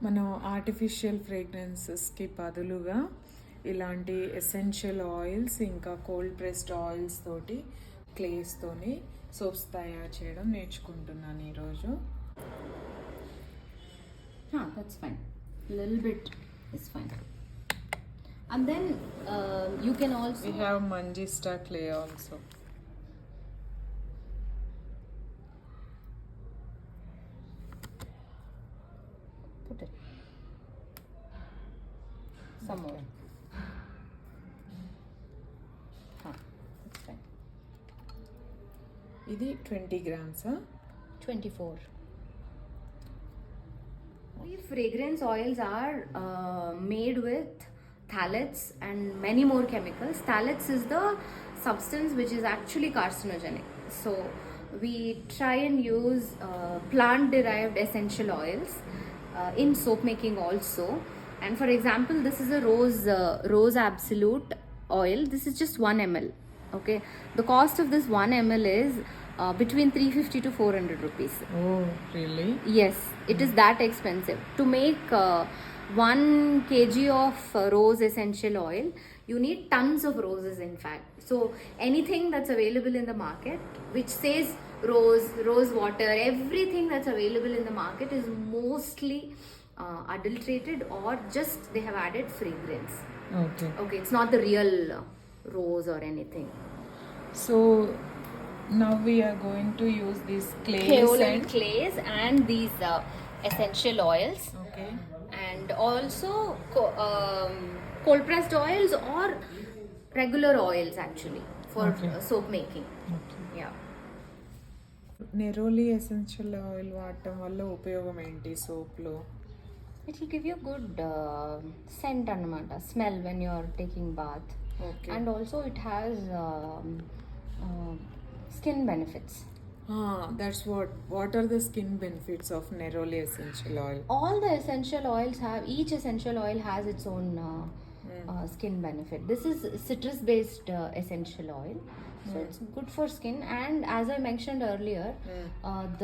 మనం ఆర్టిఫిషియల్ ఫ్రేగ్రెన్సెస్కి బదులుగా ఇలాంటి ఎసెన్షియల్ ఆయిల్స్ ఇంకా కోల్డ్ ప్రెస్డ్ ఆయిల్స్ తోటి క్లేస్తోని సోప్స్ తయారు చేయడం నేర్చుకుంటున్నాను ఈరోజు. That's fine. Little bit is fine. And then you can also... We have Manjista clay also. Put it. Some more. That's fine. ఇది 20 grams. 24. Fragrance oils are made with phthalates and many more chemicals. Phthalates is the substance which is actually carcinogenic. So we try and use plant derived essential oils in soap making also. And for example, this is a rose absolute oil. This is just 1 ml. Okay, the cost of this 1 ml is between 350 to 400 rupees. Oh, really? Yes, it is that expensive. To make 1 kg of rose essential oil, you need tons of roses in fact. So anything that's available in the market which says rose water, everything that's available in the market is mostly adulterated or just they have added fragrance. Okay, it's not the real rose or anything. So now we are going to use these Kaolin clays and these essential oils. Okay. And also cold pressed oils or regular oils actually for soap making. Yeah. Neroli essential oil వాడటం వల్ల ఉపయోగం ఏంటి సోప్లో? It will give you good scent anamata, smell when you are taking bath. Okay. And also it has skin benefits. That's what are the skin benefits of Neroli essential oil? All the essential oils have, each essential oil has its own skin benefit. This is citrus based essential oil, so it's good for skin. And as I mentioned earlier,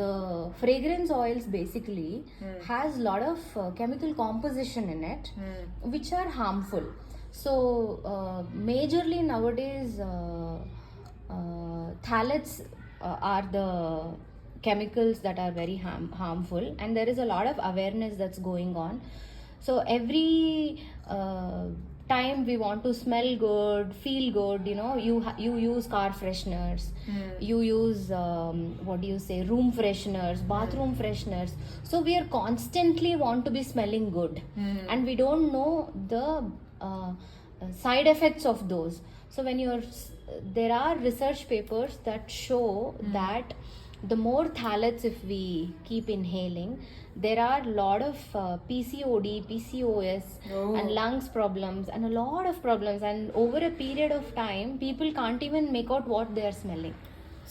the fragrance oils basically has lot of chemical composition in it which are harmful. So majorly nowadays phthalates are the chemicals that are very harmful, and there is a lot of awareness that's going on. So every time we want to smell good, feel good, you know, you use car fresheners, you use room fresheners, bathroom fresheners. So we are constantly want to be smelling good, and we don't know the side effects of those. So when there are research papers that show that the more phthalates if we keep inhaling, there are a lot of PCOD, PCOS and lungs problems and a lot of problems, and over a period of time people can't even make out what they are smelling.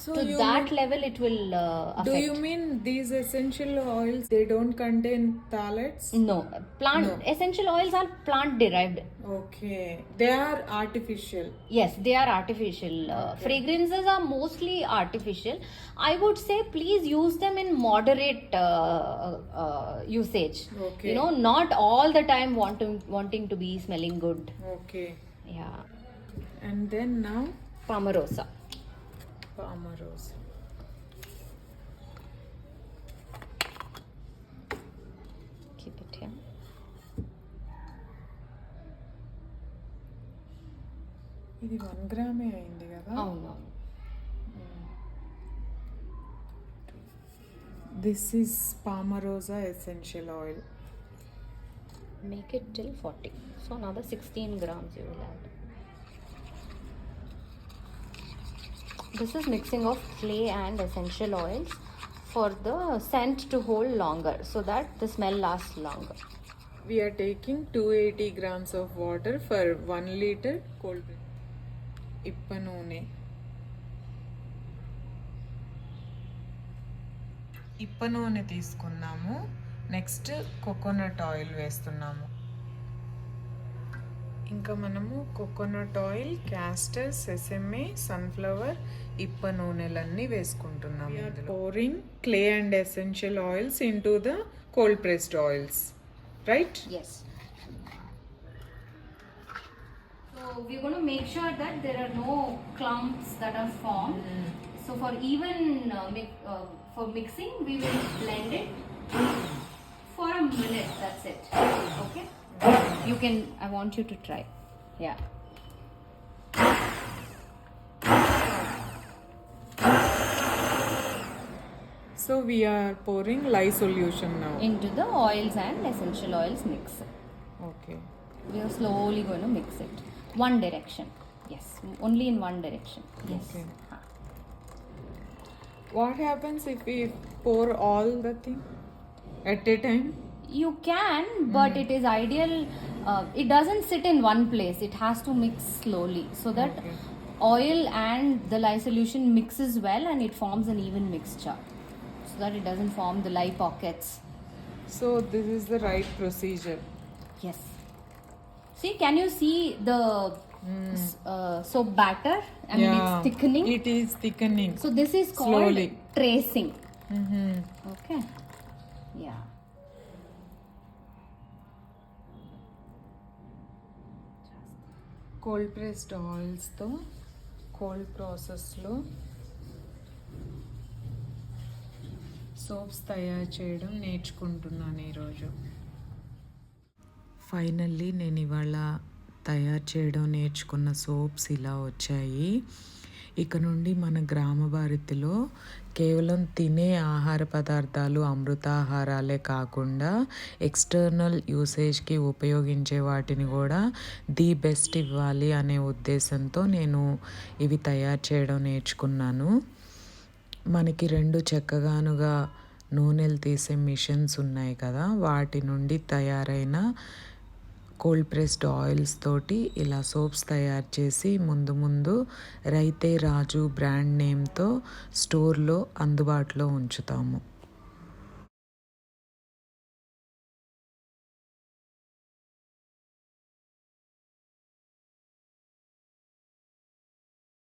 So to that level it will affect. Do you mean these essential oils, they don't contain phthalates? No, essential oils are plant derived. Okay, they are artificial. Yes, they are artificial. Fragrances are mostly artificial. I would say please use them in moderate usage. Okay. You know, not all the time wanting to be smelling good. Okay. Yeah. And then now Palmarosa. Keep it here. ఇది 1 గ్రామే అయింది కదా? అవును. This is Palmarosa essential oil. Make it till 40. So another 16 grams you will add. This is mixing of clay and essential oils for the scent to hold longer, so that the smell lasts longer. We are taking 280 grams of water for 1 liter cold press. ఇప్ప నూనె తీసుకున్నాము. Next coconut oil వేస్తున్నాము. ఇంకా మనము coconut oil, castor, sesame, sunflower, ఇప్ప నూనెలన్నీ వేసుకుంటున్నాము. pouring clay and essential oils into the cold pressed oils. right? Yes. So we're going to make sure that there are no clumps that are formed. So for even for mixing, we will blend it for a minute. That's it. Okay. You can. I want you to try. Yeah. So we are pouring lye solution now. Into the oils and essential oils mix. Okay. We are slowly going to mix it. One direction. Yes. Only in one direction. Yes. Okay. Huh. What happens if we pour all the thing at a time? You can, but it is ideal. It doesn't sit in one place. It has to mix slowly so that Okay. oil and the lye solution mixes well and it forms an even mixture, so that it doesn't form the lye pockets. So this is the right procedure. Yes. See, can you see the soap batter? I mean, it's thickening. It is thickening. So this is called Slowly. tracing. Mm-hmm. Okay. Yeah. Cold pressed ఆయిల్స్తో cold ప్రాసెస్లో soaps తయారు చేయడం నేర్చుకుంటున్నాను ఈరోజు. Finally నేను ఇవాళ తయారు చేయడం నేర్చుకున్న సోప్స్ ఇలా వచ్చాయి. ఇక నుండి మన గ్రామ భారతిలో కేవలం తినే ఆహార పదార్థాలు అమృతాహారాలే కాకుండా ఎక్స్టర్నల్ యూసేజ్కి ఉపయోగించే వాటిని కూడా ది బెస్ట్ ఇవ్వాలి అనే ఉద్దేశంతో నేను ఇవి తయారు చేయడం నేర్చుకున్నాను. మనకి 2 చక్కగానుగా నూనెలు తీసే మిషన్స్ ఉన్నాయి కదా, వాటి నుండి తయారైన కోల్డ్ ప్రెస్డ్ ఆయిల్స్ తోటి ఇలా సోప్స్ తయారు చేసి ముందు రైతే రాజు బ్రాండ్ నేమ్తో స్టోర్లో అందుబాటులో ఉంచుతాము.